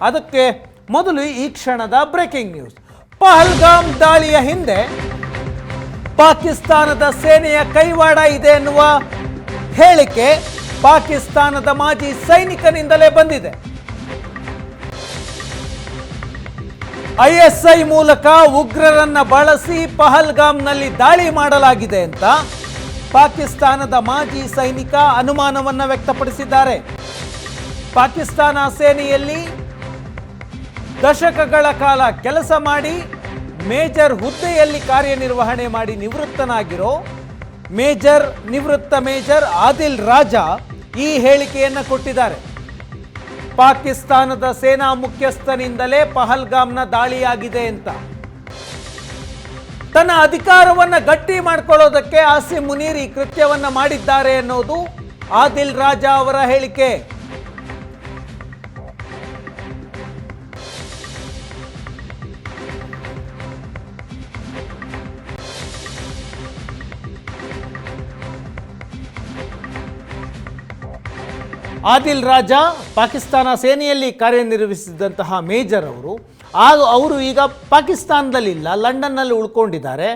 ಅದಕ್ಕೆ ಮೊದಲು ಈ ಕ್ಷಣದ ಬ್ರೇಕಿಂಗ್ ನ್ಯೂಸ್. ಪಹಲ್ಗಾಮ್ ದಾಳಿಯ ಹಿಂದೆ ಪಾಕಿಸ್ತಾನದ ಸೇನೆಯ ಕೈವಾಡ ಇದೆ ಎನ್ನುವ ಹೇಳಿಕೆ ಪಾಕಿಸ್ತಾನದ ಮಾಜಿ ಸೈನಿಕನಿಂದಲೇ ಬಂದಿದೆ. ಐಎಸ್ಐ ಮೂಲಕ ಉಗ್ರರನ್ನ ಬಳಸಿ ಪಹಲ್ಗಾಮ್ನಲ್ಲಿ ದಾಳಿ ಮಾಡಲಾಗಿದೆ ಅಂತ ಪಾಕಿಸ್ತಾನದ ಮಾಜಿ ಸೈನಿಕ ಅನುಮಾನವನ್ನ ವ್ಯಕ್ತಪಡಿಸಿದ್ದಾರೆ. ಪಾಕಿಸ್ತಾನ ಸೇನೆಯಲ್ಲಿ ದಶಕಗಳ ಕಾಲ ಕೆಲಸ ಮಾಡಿ ಮೇಜರ್ ಹುದ್ದೆಯಲ್ಲಿ ಕಾರ್ಯನಿರ್ವಹಣೆ ಮಾಡಿ ನಿವೃತ್ತನಾಗಿರೋ ನಿವೃತ್ತ ಮೇಜರ್ ಆದಿಲ್ ರಾಜಾ ಈ ಹೇಳಿಕೆಯನ್ನು ಕೊಟ್ಟಿದ್ದಾರೆ. ಪಾಕಿಸ್ತಾನದ ಸೇನಾ ಮುಖ್ಯಸ್ಥನಿಂದಲೇ ಪಹಲ್ಗಾಮ್ನ ದಾಳಿಯಾಗಿದೆ ಅಂತ. ತನ್ನ ಅಧಿಕಾರವನ್ನು ಗಟ್ಟಿ ಮಾಡಿಕೊಳ್ಳೋದಕ್ಕೆ ಆಸಿಂ ಮುನೀರ್ ಈ ಕೃತ್ಯವನ್ನ ಮಾಡಿದ್ದಾರೆ ಅನ್ನೋದು ಆದಿಲ್ ರಾಜಾ ಅವರ ಹೇಳಿಕೆ. ಆದಿಲ್ ರಾಜಾ ಪಾಕಿಸ್ತಾನ ಸೇನೆಯಲ್ಲಿ ಕಾರ್ಯನಿರ್ವಹಿಸಿದಂತಹ ಮೇಜರ್ ಅವರು ಈಗ ಪಾಕಿಸ್ತಾನದಲ್ಲಿಲ್ಲ, ಲಂಡನ್ನಲ್ಲಿ ಉಳ್ಕೊಂಡಿದ್ದಾರೆ.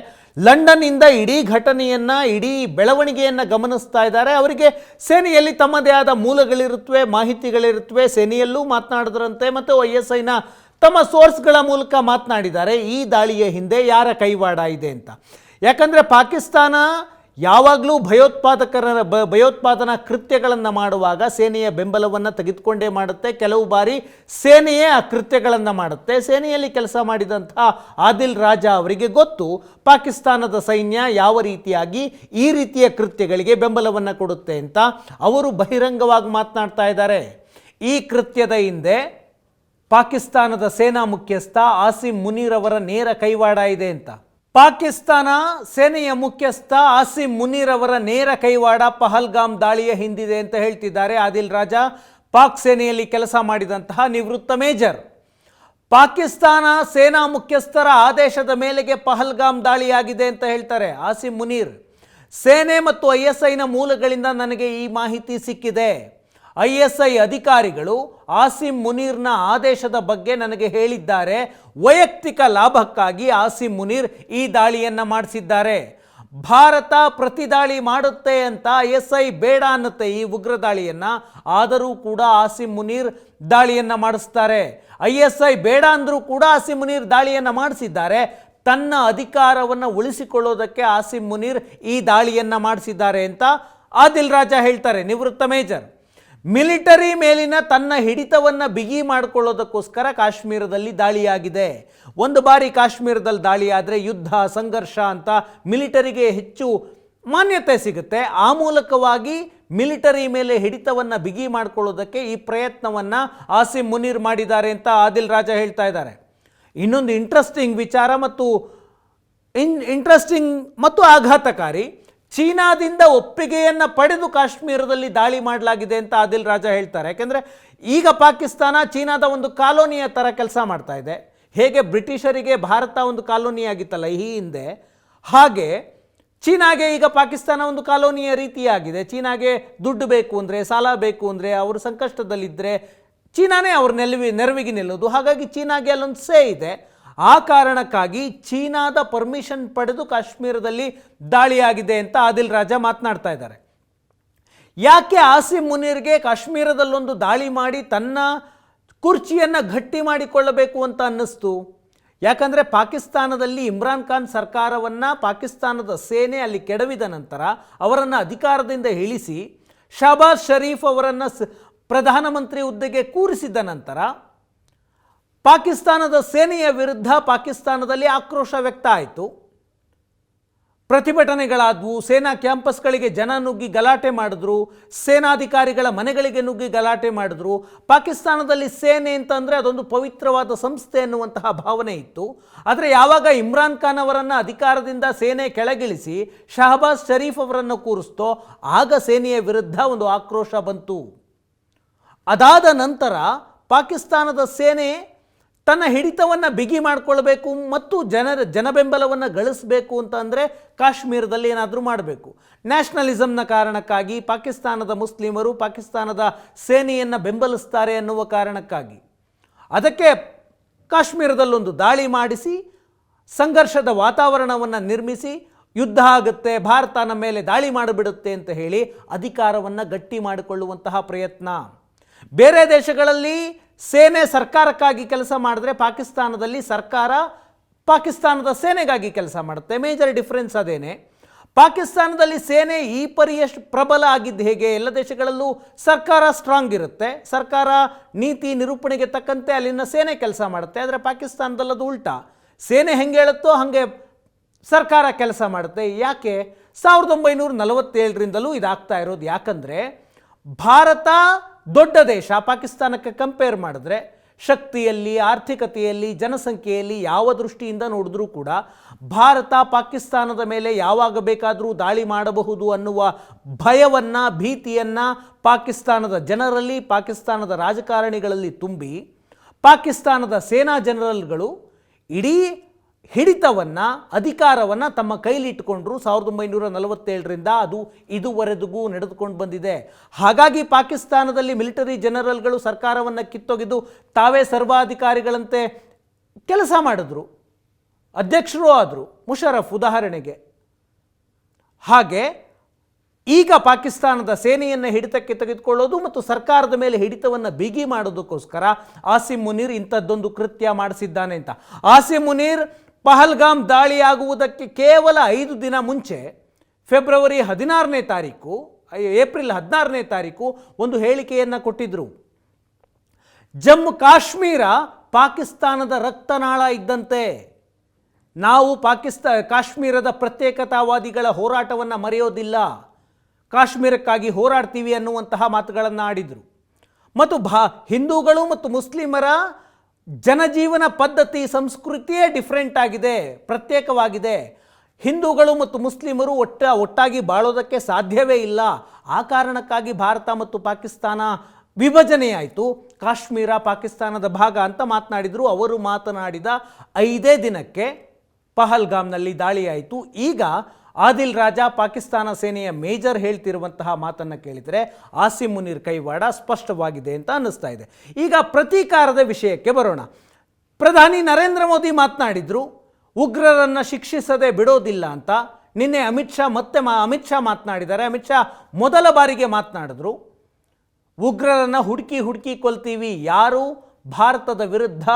ಲಂಡನ್ನಿಂದ ಇಡೀ ಘಟನೆಯನ್ನು, ಇಡೀ ಬೆಳವಣಿಗೆಯನ್ನು ಗಮನಿಸ್ತಾ ಇದ್ದಾರೆ. ಅವರಿಗೆ ಸೇನೆಯಲ್ಲಿ ತಮ್ಮದೇ ಆದ ಮೂಲಗಳಿರುತ್ತವೆ, ಮಾಹಿತಿಗಳಿರುತ್ತವೆ. ಸೇನೆಯಲ್ಲೂ ಮಾತನಾಡಿದ್ರಂತೆ ಮತ್ತು ISIನ ತಮ್ಮ ಸೋರ್ಸ್ಗಳ ಮೂಲಕ ಮಾತನಾಡಿದ್ದಾರೆ ಈ ದಾಳಿಯ ಹಿಂದೆ ಯಾರ ಕೈವಾಡ ಇದೆ ಅಂತ. ಯಾಕಂದರೆ ಪಾಕಿಸ್ತಾನ ಯಾವಾಗಲೂ ಭಯೋತ್ಪಾದನಾ ಕೃತ್ಯಗಳನ್ನು ಮಾಡುವಾಗ ಸೇನೆಯ ಬೆಂಬಲವನ್ನು ತೆಗೆದುಕೊಂಡೇ ಮಾಡುತ್ತೆ. ಕೆಲವು ಬಾರಿ ಸೇನೆಯೇ ಆ ಕೃತ್ಯಗಳನ್ನು ಮಾಡುತ್ತೆ. ಸೇನೆಯಲ್ಲಿ ಕೆಲಸ ಮಾಡಿದಂಥ ಆದಿಲ್ ರಾಜಾ ಅವರಿಗೆ ಗೊತ್ತು ಪಾಕಿಸ್ತಾನದ ಸೈನ್ಯ ಯಾವ ರೀತಿಯಾಗಿ ಈ ರೀತಿಯ ಕೃತ್ಯಗಳಿಗೆ ಬೆಂಬಲವನ್ನು ಕೊಡುತ್ತೆ ಅಂತ. ಅವರು ಬಹಿರಂಗವಾಗಿ ಮಾತನಾಡ್ತಾ ಇದ್ದಾರೆ. ಈ ಕೃತ್ಯದ ಹಿಂದೆ ಪಾಕಿಸ್ತಾನದ ಸೇನಾ ಮುಖ್ಯಸ್ಥ ಆಸಿಂ ಮುನೀರ್ ಅವರ ನೇರ ಕೈವಾಡ ಇದೆ ಅಂತ. ಪಾಕಿಸ್ತಾನ ಸೇನೆಯ ಮುಖ್ಯಸ್ಥ ಆಸಿಂ ಮುನೀರ್ ಅವರ ನೇರ ಕೈವಾಡ ಪಹಲ್ಗಾಮ್ ದಾಳಿಯ ಹಿಂದಿದೆ ಅಂತ ಹೇಳ್ತಿದ್ದಾರೆ ಆದಿಲ್ ರಾಜಾ, ಪಾಕ್ ಸೇನೆಯಲ್ಲಿ ಕೆಲಸ ಮಾಡಿದಂತಹ ನಿವೃತ್ತ ಮೇಜರ್. ಪಾಕಿಸ್ತಾನ ಸೇನಾ ಮುಖ್ಯಸ್ಥರ ಆದೇಶದ ಮೇಲೆಗೆ ಪಹಲ್ಗಾಮ್ ದಾಳಿಯಾಗಿದೆ ಅಂತ ಹೇಳ್ತಾರೆ ಆಸಿಂ ಮುನೀರ್. ಸೇನೆ ಮತ್ತು ISIನ ಮೂಲಗಳಿಂದ ನನಗೆ ಈ ಮಾಹಿತಿ ಸಿಕ್ಕಿದೆ. ISI ಅಧಿಕಾರಿಗಳು ಆಸಿಂ ಮುನೀರ್ನ ಆದೇಶದ ಬಗ್ಗೆ ನನಗೆ ಹೇಳಿದ್ದಾರೆ. ವೈಯಕ್ತಿಕ ಲಾಭಕ್ಕಾಗಿ ಆಸಿಂ ಮುನೀರ್ ಈ ದಾಳಿಯನ್ನು ಮಾಡಿಸಿದ್ದಾರೆ. ಭಾರತ ಪ್ರತಿದಾಳಿ ಮಾಡುತ್ತೆ ಅಂತ ISI ಬೇಡ ಅನ್ನುತ್ತೆ ಈ ಉಗ್ರ ದಾಳಿಯನ್ನು. ಆದರೂ ಕೂಡ ಆಸಿಂ ಮುನೀರ್ ದಾಳಿಯನ್ನು ಮಾಡಿಸ್ತಾರೆ. ISI ಬೇಡ ಅಂದರೂ ಕೂಡ ಆಸಿಂ ಮುನೀರ್ ದಾಳಿಯನ್ನು ಮಾಡಿಸಿದ್ದಾರೆ. ತನ್ನ ಅಧಿಕಾರವನ್ನು ಉಳಿಸಿಕೊಳ್ಳೋದಕ್ಕೆ ಆಸಿಂ ಮುನೀರ್ ಈ ದಾಳಿಯನ್ನು ಮಾಡಿಸಿದ್ದಾರೆ ಅಂತ ಆದಿಲ್ ರಾಜಾ ಹೇಳ್ತಾರೆ, ನಿವೃತ್ತ ಮೇಜರ್. ಮಿಲಿಟರಿ ಮೇಲಿನ ತನ್ನ ಹಿಡಿತವನ್ನು ಬಿಗಿ ಮಾಡಿಕೊಳ್ಳೋದಕ್ಕೋಸ್ಕರ ಕಾಶ್ಮೀರದಲ್ಲಿ ದಾಳಿಯಾಗಿದೆ. ಒಂದು ಬಾರಿ ಕಾಶ್ಮೀರದಲ್ಲಿ ದಾಳಿಯಾದರೆ ಯುದ್ಧ ಸಂಘರ್ಷ ಅಂತ ಮಿಲಿಟರಿಗೆ ಹೆಚ್ಚು ಮಾನ್ಯತೆ ಸಿಗುತ್ತೆ. ಆ ಮೂಲಕವಾಗಿ ಮಿಲಿಟರಿ ಮೇಲೆ ಹಿಡಿತವನ್ನು ಬಿಗಿ ಮಾಡಿಕೊಳ್ಳೋದಕ್ಕೆ ಈ ಪ್ರಯತ್ನವನ್ನು ಆಸಿಂ ಮುನೀರ್ ಮಾಡಿದ್ದಾರೆ ಅಂತ ಆದಿಲ್ ರಾಜಾ ಹೇಳ್ತಾ ಇದ್ದಾರೆ. ಇನ್ನೊಂದು ಇಂಟ್ರೆಸ್ಟಿಂಗ್ ವಿಚಾರ ಮತ್ತು ಆಘಾತಕಾರಿ, ಚೀನಾದಿಂದ ಒಪ್ಪಿಗೆಯನ್ನು ಪಡೆದು ಕಾಶ್ಮೀರದಲ್ಲಿ ದಾಳಿ ಮಾಡಲಾಗಿದೆ ಅಂತ ಆದಿಲ್ ರಾಜಾ ಹೇಳ್ತಾರೆ. ಯಾಕೆಂದರೆ ಈಗ ಪಾಕಿಸ್ತಾನ ಚೀನಾದ ಒಂದು ಕಾಲೋನಿಯ ಥರ ಕೆಲಸ ಮಾಡ್ತಾ ಇದೆ. ಹೇಗೆ ಬ್ರಿಟಿಷರಿಗೆ ಭಾರತ ಒಂದು ಕಾಲೋನಿ ಆಗಿತ್ತಲ್ಲ ಈ ಹಿಂದೆ, ಹಾಗೆ ಚೀನಾಗೆ ಈಗ ಪಾಕಿಸ್ತಾನ ಒಂದು ಕಾಲೋನಿಯ ರೀತಿಯಾಗಿದೆ. ಚೀನಾಗೆ ದುಡ್ಡು ಬೇಕು ಅಂದರೆ, ಸಾಲ ಬೇಕು ಅಂದರೆ, ಅವರು ಸಂಕಷ್ಟದಲ್ಲಿದ್ದರೆ ಚೀನಾನೇ ಅವ್ರ ನೆರವಿಗೆ ನಿಲ್ಲೋದು. ಹಾಗಾಗಿ ಚೀನಾಗೆ ಅಲ್ಲೊಂದು ಸೇ ಇದೆ. ಆ ಕಾರಣಕ್ಕಾಗಿ ಚೀನಾದ ಪರ್ಮಿಷನ್ ಪಡೆದು ಕಾಶ್ಮೀರದಲ್ಲಿ ದಾಳಿಯಾಗಿದೆ ಅಂತ ಆದಿಲ್ ರಾಜಾ ಮಾತನಾಡ್ತಾ ಇದ್ದಾರೆ. ಯಾಕೆ ಆಸಿಂ ಮುನೀರ್ಗೆ ಕಾಶ್ಮೀರದಲ್ಲೊಂದು ದಾಳಿ ಮಾಡಿ ತನ್ನ ಕುರ್ಚಿಯನ್ನು ಗಟ್ಟಿ ಮಾಡಿಕೊಳ್ಳಬೇಕು ಅಂತ ಅನ್ನಿಸ್ತು? ಯಾಕಂದರೆ ಪಾಕಿಸ್ತಾನದಲ್ಲಿ ಇಮ್ರಾನ್ ಖಾನ್ ಸರ್ಕಾರವನ್ನು ಪಾಕಿಸ್ತಾನದ ಸೇನೆ ಅಲ್ಲಿ ಕೆಡವಿದ ನಂತರ ಅವರನ್ನು ಅಧಿಕಾರದಿಂದ ಇಳಿಸಿ ಶಹಬಾಜ್ ಶರೀಫ್ ಅವರನ್ನು ಪ್ರಧಾನಮಂತ್ರಿ ಹುದ್ದೆಗೆ ಕೂರಿಸಿದ ನಂತರ ಪಾಕಿಸ್ತಾನದ ಸೇನೆಯ ವಿರುದ್ಧ ಪಾಕಿಸ್ತಾನದಲ್ಲಿ ಆಕ್ರೋಶ ವ್ಯಕ್ತ ಆಯಿತು. ಪ್ರತಿಭಟನೆಗಳಾದವು. ಸೇನಾ ಕ್ಯಾಂಪಸ್ಗಳಿಗೆ ಜನ ನುಗ್ಗಿ ಗಲಾಟೆ ಮಾಡಿದ್ರು. ಸೇನಾಧಿಕಾರಿಗಳ ಮನೆಗಳಿಗೆ ನುಗ್ಗಿ ಗಲಾಟೆ ಮಾಡಿದ್ರು. ಪಾಕಿಸ್ತಾನದಲ್ಲಿ ಸೇನೆ ಅಂತಂದರೆ ಅದೊಂದು ಪವಿತ್ರವಾದ ಸಂಸ್ಥೆ ಎನ್ನುವಂತಹ ಭಾವನೆ ಇತ್ತು. ಆದರೆ ಯಾವಾಗ ಇಮ್ರಾನ್ ಖಾನ್ ಅವರನ್ನು ಅಧಿಕಾರದಿಂದ ಸೇನೆ ಕೆಳಗಿಳಿಸಿ ಶಹಬಾಜ್ ಶರೀಫ್ ಅವರನ್ನು ಕೂರಿಸ್ತೋ ಆಗ ಸೇನೆಯ ವಿರುದ್ಧ ಒಂದು ಆಕ್ರೋಶ ಬಂತು. ಅದಾದ ನಂತರ ಪಾಕಿಸ್ತಾನದ ಸೇನೆ ತನ್ನ ಹಿಡಿತವನ್ನು ಬಿಗಿ ಮಾಡಿಕೊಳ್ಬೇಕು ಮತ್ತು ಜನಬೆಂಬಲವನ್ನು ಗಳಿಸಬೇಕು ಅಂತಂದರೆ ಕಾಶ್ಮೀರದಲ್ಲಿ ಏನಾದರೂ ಮಾಡಬೇಕು. ನ್ಯಾಷನಲಿಸಮ್ನ ಕಾರಣಕ್ಕಾಗಿ ಪಾಕಿಸ್ತಾನದ ಮುಸ್ಲಿಮರು ಪಾಕಿಸ್ತಾನದ ಸೇನೆಯನ್ನು ಬೆಂಬಲಿಸ್ತಾರೆ ಅನ್ನುವ ಕಾರಣಕ್ಕಾಗಿ. ಅದಕ್ಕೆ ಕಾಶ್ಮೀರದಲ್ಲೊಂದು ದಾಳಿ ಮಾಡಿಸಿ ಸಂಘರ್ಷದ ವಾತಾವರಣವನ್ನು ನಿರ್ಮಿಸಿ ಯುದ್ಧ ಆಗುತ್ತೆ, ಭಾರತ ನಮ್ಮ ಮೇಲೆ ದಾಳಿ ಮಾಡಿಬಿಡುತ್ತೆ ಅಂತ ಹೇಳಿ ಅಧಿಕಾರವನ್ನು ಗಟ್ಟಿ ಮಾಡಿಕೊಳ್ಳುವಂತಹ ಪ್ರಯತ್ನ. ಬೇರೆ ದೇಶಗಳಲ್ಲಿ ಸೇನೆ ಸರ್ಕಾರಕ್ಕಾಗಿ ಕೆಲಸ ಮಾಡಿದ್ರೆ ಪಾಕಿಸ್ತಾನದಲ್ಲಿ ಸರ್ಕಾರ ಪಾಕಿಸ್ತಾನದ ಸೇನೆಗಾಗಿ ಕೆಲಸ ಮಾಡುತ್ತೆ. ಮೇಜರ್ ಡಿಫರೆನ್ಸ್ ಅದೇನೆ. ಪಾಕಿಸ್ತಾನದಲ್ಲಿ ಸೇನೆ ಈ ಪರಿಯಷ್ಟು ಪ್ರಬಲ ಆಗಿದ್ದು ಹೇಗೆ? ಎಲ್ಲ ದೇಶಗಳಲ್ಲೂ ಸರ್ಕಾರ ಸ್ಟ್ರಾಂಗ್ ಇರುತ್ತೆ, ಸರ್ಕಾರ ನೀತಿ ನಿರೂಪಣೆಗೆ ತಕ್ಕಂತೆ ಅಲ್ಲಿನ ಸೇನೆ ಕೆಲಸ ಮಾಡುತ್ತೆ. ಆದರೆ ಪಾಕಿಸ್ತಾನದಲ್ಲದು ಉಲ್ಟಾ, ಸೇನೆ ಹೆಂಗೆ ಹೇಳುತ್ತೋ ಹಾಗೆ ಸರ್ಕಾರ ಕೆಲಸ ಮಾಡುತ್ತೆ. ಯಾಕೆ? 1947ರಿಂದಲೂ ಇದಾಗ್ತಾ ಇರೋದು. ಯಾಕಂದರೆ ಭಾರತ ದೊಡ್ಡ ದೇಶ, ಪಾಕಿಸ್ತಾನಕ್ಕೆ ಕಂಪೇರ್ ಮಾಡಿದ್ರೆ ಶಕ್ತಿಯಲ್ಲಿ, ಆರ್ಥಿಕತೆಯಲ್ಲಿ, ಜನಸಂಖ್ಯೆಯಲ್ಲಿ ಯಾವ ದೃಷ್ಟಿಯಿಂದ ನೋಡಿದ್ರೂ ಕೂಡ ಭಾರತ ಪಾಕಿಸ್ತಾನದ ಮೇಲೆ ಯಾವಾಗ ಬೇಕಾದರೂ ದಾಳಿ ಮಾಡಬಹುದು ಅನ್ನುವ ಭಯವನ್ನು, ಭೀತಿಯನ್ನು ಪಾಕಿಸ್ತಾನದ ಜನರಲ್ಲಿ, ಪಾಕಿಸ್ತಾನದ ರಾಜಕಾರಣಿಗಳಲ್ಲಿ ತುಂಬಿ ಪಾಕಿಸ್ತಾನದ ಸೇನಾ ಜನರಲ್ಗಳು ಇಡೀ ಹಿಡಿತವನ್ನು, ಅಧಿಕಾರವನ್ನು ತಮ್ಮ ಕೈಲಿಟ್ಟುಕೊಂಡ್ರು. 1947ರಿಂದ ಅದು ಇದುವರೆಗೂ ನಡೆದುಕೊಂಡು ಬಂದಿದೆ. ಹಾಗಾಗಿ ಪಾಕಿಸ್ತಾನದಲ್ಲಿ ಮಿಲಿಟರಿ ಜನರಲ್ಗಳು ಸರ್ಕಾರವನ್ನು ಕಿತ್ತೊಗೆದು ತಾವೇ ಸರ್ವಾಧಿಕಾರಿಗಳಂತೆ ಕೆಲಸ ಮಾಡಿದ್ರು, ಅಧ್ಯಕ್ಷರೂ ಆದರು, ಮುಷರಫ್ ಉದಾಹರಣೆಗೆ. ಹಾಗೆ ಈಗ ಪಾಕಿಸ್ತಾನದ ಸೇನೆಯನ್ನು ಹಿಡಿತಕ್ಕೆ ತೆಗೆದುಕೊಳ್ಳೋದು ಮತ್ತು ಸರ್ಕಾರದ ಮೇಲೆ ಹಿಡಿತವನ್ನು ಬಿಗಿ ಮಾಡೋದಕ್ಕೋಸ್ಕರ ಆಸಿಮ್ ಮುನೀರ್ ಇಂಥದ್ದೊಂದು ಕೃತ್ಯ ಮಾಡಿಸಿದ್ದಾನೆ ಅಂತ. ಆಸಿಮ್ ಮುನೀರ್ ಪಹಲ್ಗಾಮ್ ದಾಳಿಯಾಗುವುದಕ್ಕೆ ಕೇವಲ 5 ದಿನ ಮುಂಚೆ ಫೆಬ್ರವರಿ 16ನೇ ತಾರೀಕು, ಏಪ್ರಿಲ್ 16ನೇ ತಾರೀಕು ಒಂದು ಹೇಳಿಕೆಯನ್ನು ಕೊಟ್ಟಿದ್ದರು. ಜಮ್ಮು ಕಾಶ್ಮೀರ ಪಾಕಿಸ್ತಾನದ ರಕ್ತನಾಳ ಇದ್ದಂತೆ, ನಾವು ಕಾಶ್ಮೀರದ ಪ್ರತ್ಯೇಕತಾವಾದಿಗಳ ಹೋರಾಟವನ್ನು ಮರೆಯೋದಿಲ್ಲ, ಕಾಶ್ಮೀರಕ್ಕಾಗಿ ಹೋರಾಡ್ತೀವಿ ಅನ್ನುವಂತಹ ಮಾತುಗಳನ್ನು ಆಡಿದರು. ಮತ್ತು ಹಿಂದೂಗಳು ಮತ್ತು ಮುಸ್ಲಿಮರ ಜನಜೀವನ ಪದ್ಧತಿ, ಸಂಸ್ಕೃತಿಯೇ ಡಿಫ್ರೆಂಟ್ ಆಗಿದೆ, ಪ್ರತ್ಯೇಕವಾಗಿದೆ. ಹಿಂದೂಗಳು ಮತ್ತು ಮುಸ್ಲಿಮರು ಒಟ್ಟಾಗಿ ಬಾಳೋದಕ್ಕೆ ಸಾಧ್ಯವೇ ಇಲ್ಲ. ಆ ಕಾರಣಕ್ಕಾಗಿ ಭಾರತ ಮತ್ತು ಪಾಕಿಸ್ತಾನ ವಿಭಜನೆಯಾಯಿತು, ಕಾಶ್ಮೀರ ಪಾಕಿಸ್ತಾನದ ಭಾಗ ಅಂತ ಮಾತನಾಡಿದರು. ಅವರು ಮಾತನಾಡಿದ 5ನೇ ದಿನಕ್ಕೆ ಪಹಲ್ಗಾಮ್ನಲ್ಲಿ ದಾಳಿಯಾಯಿತು. ಈಗ ಆದಿಲ್ ರಾಜಾ, ಪಾಕಿಸ್ತಾನ ಸೇನೆಯ ಮೇಜರ್ ಹೇಳ್ತಿರುವಂತಹ ಮಾತನ್ನು ಕೇಳಿದರೆ ಆಸಿಮ್ ಮುನೀರ್ ಕೈವಾಡ ಸ್ಪಷ್ಟವಾಗಿದೆ ಅಂತ ಅನ್ನಿಸ್ತಾ ಇದೆ. ಈಗ ಪ್ರತೀಕಾರದ ವಿಷಯಕ್ಕೆ ಬರೋಣ. ಪ್ರಧಾನಿ ನರೇಂದ್ರ ಮೋದಿ ಮಾತನಾಡಿದರು, ಉಗ್ರರನ್ನು ಶಿಕ್ಷಿಸದೆ ಬಿಡೋದಿಲ್ಲ ಅಂತ. ನಿನ್ನೆ ಅಮಿತ್ ಶಾ ಮಾತನಾಡಿದ್ದಾರೆ. ಅಮಿತ್ ಶಾ ಮೊದಲ ಬಾರಿಗೆ ಮಾತನಾಡಿದ್ರು, ಉಗ್ರರನ್ನು ಹುಡುಕಿ ಕೊಲ್ತೀವಿ. ಯಾರು ಭಾರತದ ವಿರುದ್ಧ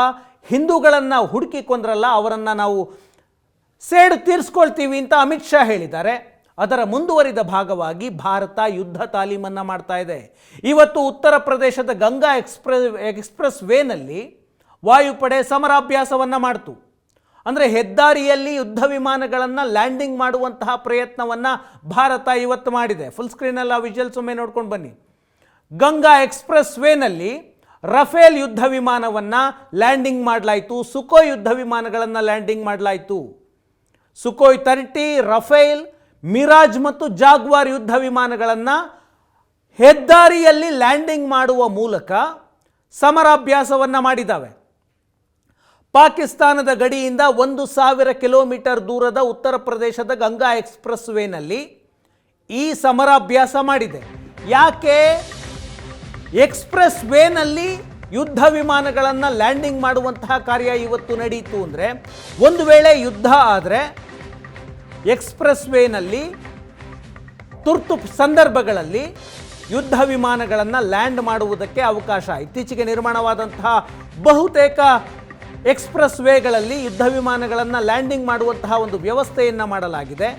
ಹಿಂದೂಗಳನ್ನು ಹುಡುಕಿ ಕೊಂದ್ರಲ್ಲ, ಅವರನ್ನು ನಾವು ಸೇಡು ತೀರಿಸ್ಕೊಳ್ತೀವಿ ಅಂತ ಅಮಿತ್ ಶಾ ಹೇಳಿದ್ದಾರೆ. ಅದರ ಮುಂದುವರಿದ ಭಾಗವಾಗಿ ಭಾರತ ಯುದ್ಧ ತಾಲೀಮನ್ನು ಮಾಡ್ತಾ ಇದೆ. ಇವತ್ತು ಉತ್ತರ ಪ್ರದೇಶದ ಗಂಗಾ ಎಕ್ಸ್ಪ್ರೆಸ್ ವೇನಲ್ಲಿ ವಾಯುಪಡೆ ಸಮರಾಭ್ಯಾಸವನ್ನು ಮಾಡ್ತು. ಅಂದರೆ ಹೆದ್ದಾರಿಯಲ್ಲಿ ಯುದ್ಧ ವಿಮಾನಗಳನ್ನು ಲ್ಯಾಂಡಿಂಗ್ ಮಾಡುವಂತಹ ಪ್ರಯತ್ನವನ್ನು ಭಾರತ ಇವತ್ತು ಮಾಡಿದೆ. ಫುಲ್ ಸ್ಕ್ರೀನಲ್ಲಿ ಆ ವಿಜುವಲ್ಸ್ ಒಮ್ಮೆ ನೋಡ್ಕೊಂಡು ಬನ್ನಿ. ಗಂಗಾ ಎಕ್ಸ್ಪ್ರೆಸ್ ವೇನಲ್ಲಿ ರಫೇಲ್ ಯುದ್ಧ ವಿಮಾನವನ್ನು ಲ್ಯಾಂಡಿಂಗ್ ಮಾಡಲಾಯಿತು, ಸುಖೋಯ್ ಯುದ್ಧ ವಿಮಾನಗಳನ್ನು ಲ್ಯಾಂಡಿಂಗ್ ಮಾಡಲಾಯಿತು. ಸುಖೋಯ್ 30, ರಫೇಲ್, ಮಿರಾಜ್ ಮತ್ತು ಜಾಗ್ವಾರ್ ಯುದ್ಧ ವಿಮಾನಗಳನ್ನು ಹೆದ್ದಾರಿಯಲ್ಲಿ ಲ್ಯಾಂಡಿಂಗ್ ಮಾಡುವ ಮೂಲಕ ಸಮರಾಭ್ಯಾಸವನ್ನು ಮಾಡಿದ್ದಾವೆ. ಪಾಕಿಸ್ತಾನದ ಗಡಿಯಿಂದ 1000 ಕಿಲೋಮೀಟರ್ ದೂರದ ಉತ್ತರ ಪ್ರದೇಶದ ಗಂಗಾ ಎಕ್ಸ್ಪ್ರೆಸ್ ವೇನಲ್ಲಿ ಈ ಸಮರಾಭ್ಯಾಸ ಮಾಡಿದೆ. ಯಾಕೆ ಎಕ್ಸ್ಪ್ರೆಸ್ ವೇನಲ್ಲಿ ಯುದ್ಧ ವಿಮಾನಗಳನ್ನು ಲ್ಯಾಂಡಿಂಗ್ ಮಾಡುವಂತಹ ಕಾರ್ಯ ಇವತ್ತು ನಡೆಯಿತು ಅಂದರೆ, ಒಂದು ವೇಳೆ ಯುದ್ಧ ಆದರೆ ಎಕ್ಸ್ಪ್ರೆಸ್ ವೇನಲ್ಲಿ ತುರ್ತು ಸಂದರ್ಭಗಳಲ್ಲಿ ಯುದ್ಧ ವಿಮಾನಗಳನ್ನು ಲ್ಯಾಂಡ್ ಮಾಡುವುದಕ್ಕೆ ಅವಕಾಶ. ಇತ್ತೀಚೆಗೆ ನಿರ್ಮಾಣವಾದಂತಹ ಬಹುತೇಕ ಎಕ್ಸ್ಪ್ರೆಸ್ ವೇಗಳಲ್ಲಿ ಯುದ್ಧ ವಿಮಾನಗಳನ್ನು ಲ್ಯಾಂಡಿಂಗ್ ಮಾಡುವಂತಹ ಒಂದು ವ್ಯವಸ್ಥೆಯನ್ನು ಮಾಡಲಾಗಿದೆ.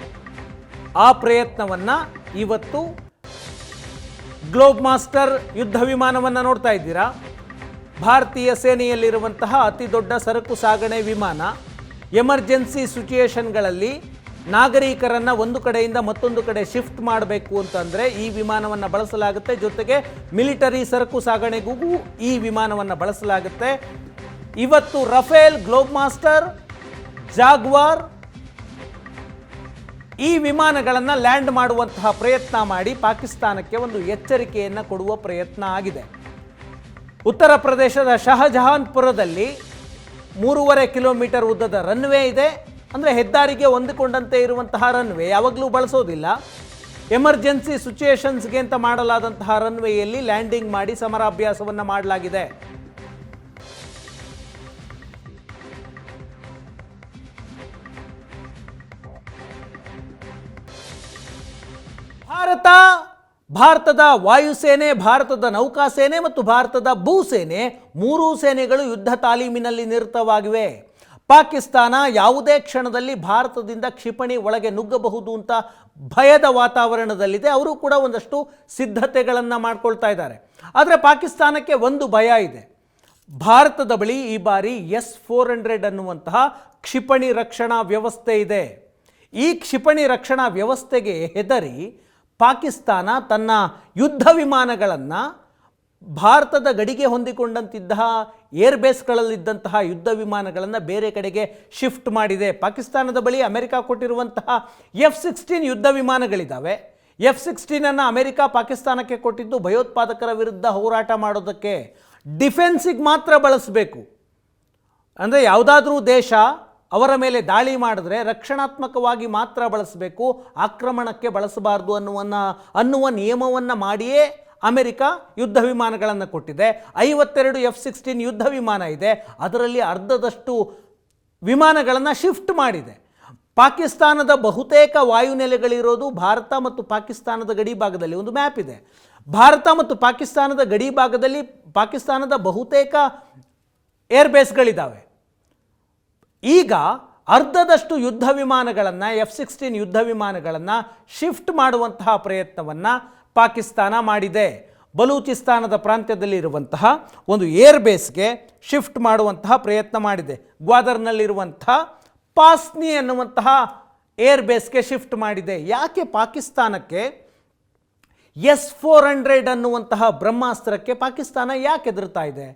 ಆ ಪ್ರಯತ್ನವನ್ನು ಇವತ್ತು ಗ್ಲೋಬ್ ಮಾಸ್ಟರ್ ಯುದ್ಧ ವಿಮಾನವನ್ನು ನೋಡ್ತಾ ಇದ್ದೀರಾ. ಭಾರತೀಯ ಸೇನೆಯಲ್ಲಿರುವಂತಹ ಅತಿ ದೊಡ್ಡ ಸರಕು ಸಾಗಣೆ ವಿಮಾನ. ಎಮರ್ಜೆನ್ಸಿ ಸಿಚುಯೇಷನ್ಗಳಲ್ಲಿ ನಾಗರಿಕರನ್ನು ಒಂದು ಕಡೆಯಿಂದ ಮತ್ತೊಂದು ಕಡೆ ಶಿಫ್ಟ್ ಮಾಡಬೇಕು ಅಂತಂದರೆ ಈ ವಿಮಾನವನ್ನು ಬಳಸಲಾಗುತ್ತೆ. ಜೊತೆಗೆ ಮಿಲಿಟರಿ ಸರಕು ಸಾಗಣೆಗೂ ಈ ವಿಮಾನವನ್ನು ಬಳಸಲಾಗುತ್ತೆ. ಇವತ್ತು ರಫೇಲ್, ಗ್ಲೋಬ್ ಮಾಸ್ಟರ್, ಜಾಗ್ವಾರ್ ಈ ವಿಮಾನಗಳನ್ನು ಲ್ಯಾಂಡ್ ಮಾಡುವಂತಹ ಪ್ರಯತ್ನ ಮಾಡಿ ಪಾಕಿಸ್ತಾನಕ್ಕೆ ಒಂದು ಎಚ್ಚರಿಕೆಯನ್ನು ಕೊಡುವ ಪ್ರಯತ್ನ ಆಗಿದೆ. ಉತ್ತರ ಪ್ರದೇಶದ ಶಹಜಹಾನ್ಪುರದಲ್ಲಿ 3.5 ಕಿಲೋಮೀಟರ್ ಉದ್ದದ ರನ್ವೇ ಇದೆ. ಅಂದರೆ ಹೆದ್ದಾರಿಗೆ ಹೊಂದಿಕೊಂಡಂತೆ ಇರುವಂತಹ ರನ್ವೇ, ಯಾವಾಗಲೂ ಬಳಸೋದಿಲ್ಲ. ಎಮರ್ಜೆನ್ಸಿ ಸಿಚುಯೇಷನ್ಸ್ಗೆ ಅಂತ ಮಾಡಲಾದಂತಹ ರನ್ವೇಯಲ್ಲಿ ಲ್ಯಾಂಡಿಂಗ್ ಮಾಡಿ ಸಮರಾಭ್ಯಾಸವನ್ನು ಮಾಡಲಾಗಿದೆ. ಭಾರತದ ವಾಯುಸೇನೆ, ಭಾರತದ ನೌಕಾಸೇನೆ ಮತ್ತು ಭಾರತದ ಭೂಸೇನೆ, ಮೂರೂ ಸೇನೆಗಳು ಯುದ್ಧ ತಾಲೀಮಿನಲ್ಲಿ ನಿರತವಾಗಿವೆ. ಪಾಕಿಸ್ತಾನ ಯಾವುದೇ ಕ್ಷಣದಲ್ಲಿ ಭಾರತದಿಂದ ಕ್ಷಿಪಣಿ ಒಳಗೆ ನುಗ್ಗಬಹುದು ಅಂತ ಭಯದ ವಾತಾವರಣದಲ್ಲಿದೆ. ಅವರು ಕೂಡ ಒಂದಷ್ಟು ಸಿದ್ಧತೆಗಳನ್ನು ಮಾಡ್ಕೊಳ್ತಾ ಇದ್ದಾರೆ. ಆದರೆ ಪಾಕಿಸ್ತಾನಕ್ಕೆ ಒಂದು ಭಯ ಇದೆ. ಭಾರತದ ಬಳಿ ಈ ಬಾರಿ S-400 ಅನ್ನುವಂತಹ ಕ್ಷಿಪಣಿ ರಕ್ಷಣಾ ವ್ಯವಸ್ಥೆ ಇದೆ. ಈ ಕ್ಷಿಪಣಿ ರಕ್ಷಣಾ ವ್ಯವಸ್ಥೆಗೆ ಹೆದರಿ ಪಾಕಿಸ್ತಾನ ತನ್ನ ಯುದ್ಧ ವಿಮಾನಗಳನ್ನು ಭಾರತದ ಗಡಿಗೆ ಹೊಂದಿಕೊಂಡಂತಿದ್ದ ಏರ್ಬೇಸ್ಗಳಲ್ಲಿದ್ದಂತಹ ಯುದ್ಧ ವಿಮಾನಗಳನ್ನು ಬೇರೆ ಕಡೆಗೆ ಶಿಫ್ಟ್ ಮಾಡಿದೆ. ಪಾಕಿಸ್ತಾನದ ಬಳಿ ಅಮೆರಿಕ ಕೊಟ್ಟಿರುವಂತಹ F-16 ಯುದ್ಧ ವಿಮಾನಗಳಿದ್ದಾವೆ. F-16 ಅಮೆರಿಕ ಪಾಕಿಸ್ತಾನಕ್ಕೆ ಕೊಟ್ಟಿದ್ದು ಭಯೋತ್ಪಾದಕರ ವಿರುದ್ಧ ಹೋರಾಟ ಮಾಡೋದಕ್ಕೆ, ಡಿಫೆನ್ಸಿಗೆ ಮಾತ್ರ ಬಳಸಬೇಕು. ಅಂದರೆ ಯಾವುದಾದ್ರೂ ದೇಶ ಅವರ ಮೇಲೆ ದಾಳಿ ಮಾಡಿದ್ರೆ ರಕ್ಷಣಾತ್ಮಕವಾಗಿ ಮಾತ್ರ ಬಳಸಬೇಕು, ಆಕ್ರಮಣಕ್ಕೆ ಬಳಸಬಾರ್ದು ಅನ್ನುವ ನಿಯಮವನ್ನು ಮಾಡಿಯೇ ಅಮೆರಿಕ ಯುದ್ಧ ವಿಮಾನಗಳನ್ನು ಕೊಟ್ಟಿದೆ. 52 F-16 ಯುದ್ಧ ವಿಮಾನ ಇದೆ. ಅದರಲ್ಲಿ ಅರ್ಧದಷ್ಟು ವಿಮಾನಗಳನ್ನು ಶಿಫ್ಟ್ ಮಾಡಿದೆ. ಪಾಕಿಸ್ತಾನದ ಬಹುತೇಕ ವಾಯುನೆಲೆಗಳಿರೋದು ಭಾರತ ಮತ್ತು ಪಾಕಿಸ್ತಾನದ ಗಡಿ ಭಾಗದಲ್ಲಿ. ಒಂದು ಮ್ಯಾಪ್ ಇದೆ. ಭಾರತ ಮತ್ತು ಪಾಕಿಸ್ತಾನದ ಗಡಿ ಭಾಗದಲ್ಲಿ ಪಾಕಿಸ್ತಾನದ ಬಹುತೇಕ ಏರ್ಬೇಸ್ಗಳಿದ್ದಾವೆ. ಈಗ ಅರ್ಧದಷ್ಟು ಯುದ್ಧ ವಿಮಾನಗಳನ್ನು, F-16 ಯುದ್ಧ ವಿಮಾನಗಳನ್ನು ಶಿಫ್ಟ್ ಮಾಡುವಂತಹ ಪ್ರಯತ್ನವನ್ನು ಪಾಕಿಸ್ತಾನ ಮಾಡಿದೆ. ಬಲೂಚಿಸ್ತಾನದ ಪ್ರಾಂತ್ಯದಲ್ಲಿ ಇರುವಂತಹ ಒಂದು ಏರ್ಬೇಸ್ಗೆ ಶಿಫ್ಟ್ ಮಾಡುವಂತಹ ಪ್ರಯತ್ನ ಮಾಡಿದೆ. ಗ್ವಾದರ್ನಲ್ಲಿರುವಂತಹ ಪಾಸ್ನಿ ಅನ್ನುವಂತಹ ಏರ್ಬೇಸ್ಗೆ ಶಿಫ್ಟ್ ಮಾಡಿದೆ. ಯಾಕೆ ಪಾಕಿಸ್ತಾನಕ್ಕೆ S-400 ಅನ್ನುವಂತಹ ಬ್ರಹ್ಮಾಸ್ತ್ರಕ್ಕೆ ಪಾಕಿಸ್ತಾನ ಯಾಕೆ ಹೆದರ್ತಾ ಇದೆ?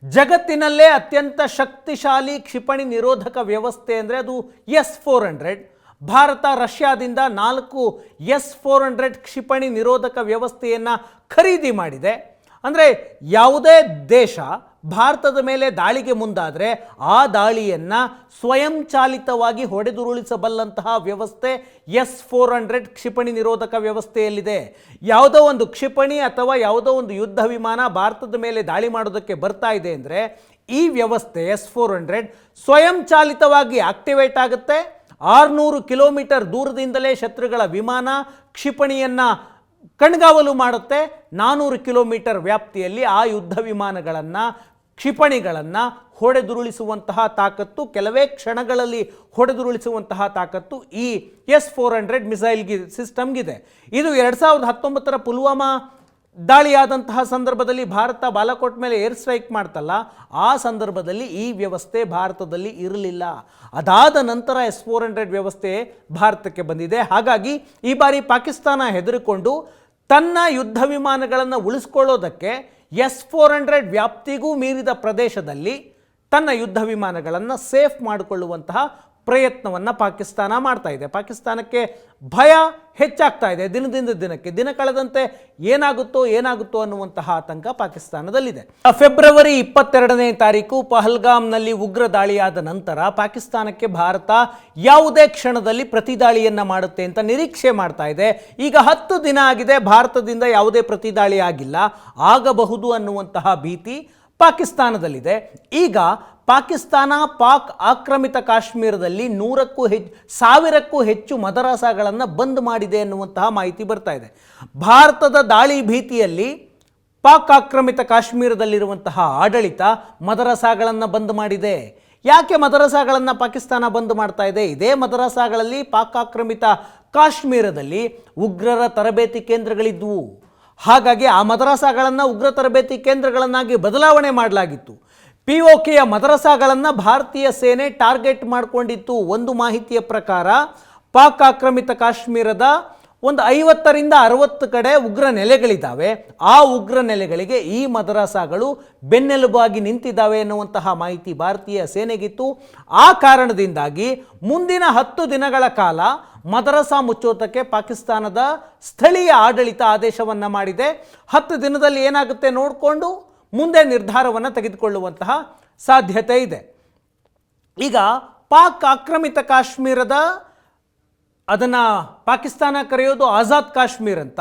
ಜಗತ್ತಿನಲ್ಲೇ ಅತ್ಯಂತ ಶಕ್ತಿಶಾಲಿ ಕ್ಷಿಪಣಿ ನಿರೋಧಕ ವ್ಯವಸ್ಥೆ ಅಂದರೆ ಅದು S-400. ಭಾರತ ರಷ್ಯಾದಿಂದ 4 S-400 ಕ್ಷಿಪಣಿ ನಿರೋಧಕ ವ್ಯವಸ್ಥೆಯನ್ನು ಖರೀದಿ ಮಾಡಿದೆ. ಅಂದರೆ ಯಾವುದೇ ದೇಶ ಭಾರತದ ಮೇಲೆ ದಾಳಿಗೆ ಮುಂದಾದರೆ ಆ ದಾಳಿಯನ್ನು ಸ್ವಯಂಚಾಲಿತವಾಗಿ ಹೊಡೆದುರುಳಿಸಬಲ್ಲಂತಹ ವ್ಯವಸ್ಥೆ S-400 ಕ್ಷಿಪಣಿ ನಿರೋಧಕ ವ್ಯವಸ್ಥೆಯಲ್ಲಿದೆ. ಯಾವುದೋ ಒಂದು ಕ್ಷಿಪಣಿ ಅಥವಾ ಯಾವುದೋ ಒಂದು ಯುದ್ಧ ವಿಮಾನ ಭಾರತದ ಮೇಲೆ ದಾಳಿ ಮಾಡೋದಕ್ಕೆ ಬರ್ತಾ ಇದೆ ಅಂದರೆ ಈ ವ್ಯವಸ್ಥೆ S-400 ಸ್ವಯಂಚಾಲಿತವಾಗಿ ಆಕ್ಟಿವೇಟ್ ಆಗುತ್ತೆ. 600 ಕಿಲೋಮೀಟರ್ ದೂರದಿಂದಲೇ ಶತ್ರುಗಳ ವಿಮಾನ ಕ್ಷಿಪಣಿಯನ್ನು ಕಣ್ಗಾವಲು ಮಾಡುತ್ತೆ. 400 ಕಿಲೋಮೀಟರ್ ವ್ಯಾಪ್ತಿಯಲ್ಲಿ ಆ ಯುದ್ಧ ವಿಮಾನಗಳನ್ನು, ಕ್ಷಿಪಣಿಗಳನ್ನು ಹೊಡೆದುರುಳಿಸುವಂತಹ ತಾಕತ್ತು, ಕೆಲವೇ ಕ್ಷಣಗಳಲ್ಲಿ ಹೊಡೆದುರುಳಿಸುವಂತಹ ತಾಕತ್ತು ಈ S-400 ಮಿಸೈಲ್ ಸಿಸ್ಟಮ್ಗಿದೆ. ಇದು 2019 ಪುಲ್ವಾಮಾ ದಾಳಿಯಾದಂತಹ ಸಂದರ್ಭದಲ್ಲಿ ಭಾರತ ಬಾಲಾಕೋಟ್ ಮೇಲೆ ಏರ್ ಸ್ಟ್ರೈಕ್ ಮಾಡ್ತಲ್ಲ, ಆ ಸಂದರ್ಭದಲ್ಲಿ ಈ ವ್ಯವಸ್ಥೆ ಭಾರತದಲ್ಲಿ ಇರಲಿಲ್ಲ. ಅದಾದ ನಂತರ S-400 ವ್ಯವಸ್ಥೆ ಭಾರತಕ್ಕೆ ಬಂದಿದೆ. ಹಾಗಾಗಿ ಈ ಬಾರಿ ಪಾಕಿಸ್ತಾನ ಹೆದರಿಕೊಂಡು ತನ್ನ ಯುದ್ಧ ವಿಮಾನಗಳನ್ನು ಉಳಿಸ್ಕೊಳ್ಳೋದಕ್ಕೆ S-400 ವ್ಯಾಪ್ತಿಗೂ ಮೀರಿದ ಪ್ರದೇಶದಲ್ಲಿ ತನ್ನ ಯುದ್ಧ ವಿಮಾನಗಳನ್ನು ಸೇಫ್ ಮಾಡಿಕೊಳ್ಳುವಂತಹ ಪ್ರಯತ್ನವನ್ನು ಪಾಕಿಸ್ತಾನ ಮಾಡ್ತಾ ಇದೆ. ಪಾಕಿಸ್ತಾನಕ್ಕೆ ಭಯ ಹೆಚ್ಚಾಗ್ತಾ ಇದೆ. ದಿನದಿಂದ ದಿನಕ್ಕೆ, ದಿನ ಕಳೆದಂತೆ ಏನಾಗುತ್ತೋ ಅನ್ನುವಂತಹ ಆತಂಕ ಪಾಕಿಸ್ತಾನದಲ್ಲಿದೆ. ಫೆಬ್ರವರಿ 22ನೇ ತಾರೀಕು ಪಹಲ್ಗಾಮ್ನಲ್ಲಿ ಉಗ್ರ ದಾಳಿಯಾದ ನಂತರ ಪಾಕಿಸ್ತಾನಕ್ಕೆ ಭಾರತ ಯಾವುದೇ ಕ್ಷಣದಲ್ಲಿ ಪ್ರತಿದಾಳಿಯನ್ನು ಮಾಡುತ್ತೆ ಅಂತ ನಿರೀಕ್ಷೆ ಮಾಡ್ತಾ ಇದೆ. ಈಗ 10 ದಿನ ಆಗಿದೆ, ಭಾರತದಿಂದ ಯಾವುದೇ ಪ್ರತಿದಾಳಿ ಆಗಿಲ್ಲ. ಆಗಬಹುದು ಅನ್ನುವಂತಹ ಭೀತಿ ಪಾಕಿಸ್ತಾನದಲ್ಲಿದೆ. ಈಗ ಪಾಕಿಸ್ತಾನ ಪಾಕ್ ಆಕ್ರಮಿತ ಕಾಶ್ಮೀರದಲ್ಲಿ 100ಕ್ಕೂ ಹೆಚ್ಚು ಮದರಸಾಗಳನ್ನು ಬಂದ್ ಮಾಡಿದೆ ಎನ್ನುವಂತಹ ಮಾಹಿತಿ ಬರ್ತಾ ಇದೆ. ಭಾರತದ ದಾಳಿ ಭೀತಿಯಲ್ಲಿ ಪಾಕ್ ಆಕ್ರಮಿತ ಕಾಶ್ಮೀರದಲ್ಲಿರುವಂತಹ ಆಡಳಿತ ಮದರಸಾಗಳನ್ನು ಬಂದ್ ಮಾಡಿದೆ. ಯಾಕೆ ಮದರಸಾಗಳನ್ನು ಪಾಕಿಸ್ತಾನ ಬಂದ್ ಮಾಡ್ತಾ ಇದೆ? ಇದೇ ಮದರಸಾಗಳಲ್ಲಿ ಪಾಕ್ ಆಕ್ರಮಿತ ಕಾಶ್ಮೀರದಲ್ಲಿ ಉಗ್ರರ ತರಬೇತಿ ಕೇಂದ್ರಗಳಿದ್ವು. ಹಾಗಾಗಿ ಆ ಮದರಸಾಗಳನ್ನು ಉಗ್ರ ತರಬೇತಿ ಕೇಂದ್ರಗಳನ್ನಾಗಿ ಬದಲಾವಣೆ ಮಾಡಲಾಗಿತ್ತು. POKಯ ಮದರಸಾಗಳನ್ನು ಭಾರತೀಯ ಸೇನೆ ಟಾರ್ಗೆಟ್ ಮಾಡಿಕೊಂಡಿತ್ತು. ಒಂದು ಮಾಹಿತಿಯ ಪ್ರಕಾರ ಪಾಕ್ ಆಕ್ರಮಿತ ಕಾಶ್ಮೀರದ ಒಂದು 50ರಿಂದ 60 ಕಡೆ ಉಗ್ರ ನೆಲೆಗಳಿದ್ದಾವೆ. ಆ ಉಗ್ರ ನೆಲೆಗಳಿಗೆ ಈ ಮದರಸಾಗಳು ಬೆನ್ನೆಲುಬಾಗಿ ನಿಂತಿದ್ದಾವೆ ಎನ್ನುವಂತಹ ಮಾಹಿತಿ ಭಾರತೀಯ ಸೇನೆಗಿತ್ತು. ಆ ಕಾರಣದಿಂದಾಗಿ ಮುಂದಿನ 10 ದಿನಗಳ ಕಾಲ ಮದರಸಾ ಮುಚ್ಚೋತಕ್ಕೆ ಪಾಕಿಸ್ತಾನದ ಸ್ಥಳೀಯ ಆಡಳಿತ ಆದೇಶವನ್ನು ಮಾಡಿದೆ. 10 ದಿನದಲ್ಲಿ ಏನಾಗುತ್ತೆ ನೋಡಿಕೊಂಡು ಮುಂದೆ ನಿರ್ಧಾರವನ್ನು ತೆಗೆದುಕೊಳ್ಳುವಂತಹ ಸಾಧ್ಯತೆ ಇದೆ. ಈಗ ಪಾಕ್ ಆಕ್ರಮಿತ ಕಾಶ್ಮೀರದ ಅದನ್ನು ಪಾಕಿಸ್ತಾನ ಕರೆಯೋದು ಆಜಾದ್ ಕಾಶ್ಮೀರ್ ಅಂತ.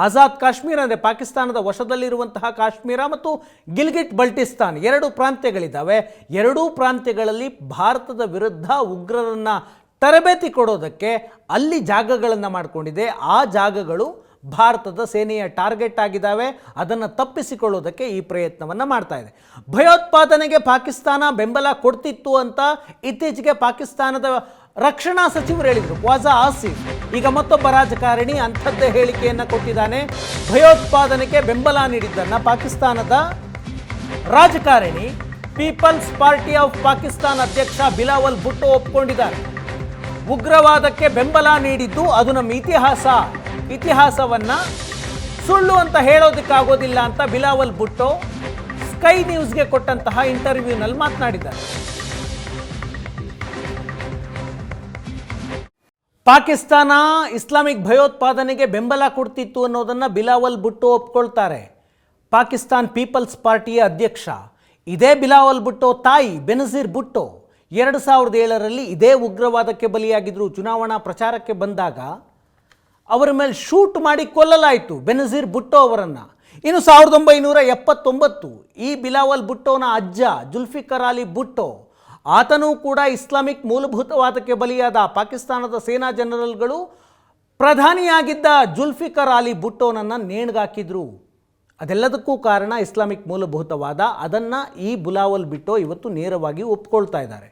ಆಜಾದ್ ಕಾಶ್ಮೀರ ಅಂದರೆ ಪಾಕಿಸ್ತಾನದ ವಶದಲ್ಲಿರುವಂತಹ ಕಾಶ್ಮೀರ ಮತ್ತು ಗಿಲ್ಗಿಟ್ ಬಲ್ಟಿಸ್ತಾನ್ 2 ಪ್ರಾಂತ್ಯಗಳಿದ್ದಾವೆ. 2 ಪ್ರಾಂತ್ಯಗಳಲ್ಲಿ ಭಾರತದ ವಿರುದ್ಧ ಉಗ್ರರನ್ನು ತರಬೇತಿ ಕೊಡೋದಕ್ಕೆ ಅಲ್ಲಿ ಜಾಗಗಳನ್ನು ಮಾಡಿಕೊಂಡಿದೆ. ಆ ಜಾಗಗಳು ಭಾರತದ ಸೇನೆಯ ಟಾರ್ಗೆಟ್ ಆಗಿದ್ದಾವೆ. ಅದನ್ನು ತಪ್ಪಿಸಿಕೊಳ್ಳೋದಕ್ಕೆ ಈ ಪ್ರಯತ್ನವನ್ನು ಮಾಡ್ತಾ ಇದೆ. ಭಯೋತ್ಪಾದನೆಗೆ ಪಾಕಿಸ್ತಾನ ಬೆಂಬಲ ಕೊಡ್ತಿತ್ತು ಅಂತ ಇತ್ತೀಚೆಗೆ ಪಾಕಿಸ್ತಾನದ ರಕ್ಷಣಾ ಸಚಿವರು ಹೇಳಿದರು, ಖ್ವಾಜಾ ಆಸಿಫ್. ಈಗ ಮತ್ತೊಬ್ಬ ರಾಜಕಾರಣಿ ಅಂಥದ್ದೇ ಹೇಳಿಕೆಯನ್ನು ಕೊಟ್ಟಿದ್ದಾನೆ. ಭಯೋತ್ಪಾದನೆಗೆ ಬೆಂಬಲ ನೀಡಿದ್ದನ್ನು ಪಾಕಿಸ್ತಾನದ ರಾಜಕಾರಣಿ ಪೀಪಲ್ಸ್ ಪಾರ್ಟಿ ಆಫ್ ಪಾಕಿಸ್ತಾನ್ ಅಧ್ಯಕ್ಷ ಬಿಲಾವಲ್ ಭುಟ್ಟೋ ಒಪ್ಕೊಂಡಿದ್ದಾರೆ. ಉಗ್ರವಾದಕ್ಕೆ ಬೆಂಬಲ ನೀಡಿದ್ದು ಅದು ನಮ್ಮ ಇತಿಹಾಸವನ್ನ ಸುಳ್ಳು ಅಂತ ಹೇಳೋದಕ್ಕಾಗೋದಿಲ್ಲ ಅಂತ ಬಿಲಾವಲ್ ಭುಟ್ಟೋ ಸ್ಕೈ ನ್ಯೂಸ್ಗೆ ಕೊಟ್ಟಂತಹ ಇಂಟರ್ವ್ಯೂನಲ್ಲಿ ಮಾತನಾಡಿದ್ದಾರೆ. ಪಾಕಿಸ್ತಾನ ಇಸ್ಲಾಮಿಕ್ ಭಯೋತ್ಪಾದನೆಗೆ ಬೆಂಬಲ ಕೊಡ್ತಿತ್ತು ಅನ್ನೋದನ್ನು ಬಿಲಾವಲ್ ಭುಟ್ಟೋ ಒಪ್ಕೊಳ್ತಾರೆ. ಪಾಕಿಸ್ತಾನ್ ಪೀಪಲ್ಸ್ ಪಾರ್ಟಿಯ ಅಧ್ಯಕ್ಷ ಇದೇ ಬಿಲಾವಲ್ ಭುಟ್ಟೋ ತಾಯಿ ಬೆನಜೀರ್ ಭುಟ್ಟೋ 2007ರಲ್ಲಿ ಇದೇ ಉಗ್ರವಾದಕ್ಕೆ ಬಲಿಯಾಗಿದ್ದರು. ಚುನಾವಣಾ ಪ್ರಚಾರಕ್ಕೆ ಬಂದಾಗ ಅವರ ಮೇಲೆ ಶೂಟ್ ಮಾಡಿ ಕೊಲ್ಲಲಾಯಿತು ಬೆನಜೀರ್ ಭುಟ್ಟೋ ಅವರನ್ನು. ಇನ್ನು 1979 ಈ ಬಿಲಾವಲ್ ಭುಟ್ಟೋನ ಅಜ್ಜ ಜುಲ್ಫಿಕರ್ ಅಲಿ ಭುಟ್ಟೋ, ಆತನೂ ಕೂಡ ಇಸ್ಲಾಮಿಕ್ ಮೂಲಭೂತವಾದಕ್ಕೆ ಬಲಿಯಾದ. ಪಾಕಿಸ್ತಾನದ ಸೇನಾ ಜನರಲ್ಗಳು ಪ್ರಧಾನಿಯಾಗಿದ್ದ ಜುಲ್ಫಿಕರ್ ಅಲಿ ಭುಟ್ಟೋನನ್ನು ನೇಣಿಗಾಕಿದ್ರು. ಅದೆಲ್ಲದಕ್ಕೂ ಕಾರಣ ಇಸ್ಲಾಮಿಕ್ ಮೂಲಭೂತವಾದ. ಅದನ್ನು ಈ ಬಿಲಾವಲ್ ಭುಟ್ಟೋ ಇವತ್ತು ನೇರವಾಗಿ ಒಪ್ಕೊಳ್ತಾ ಇದ್ದಾರೆ.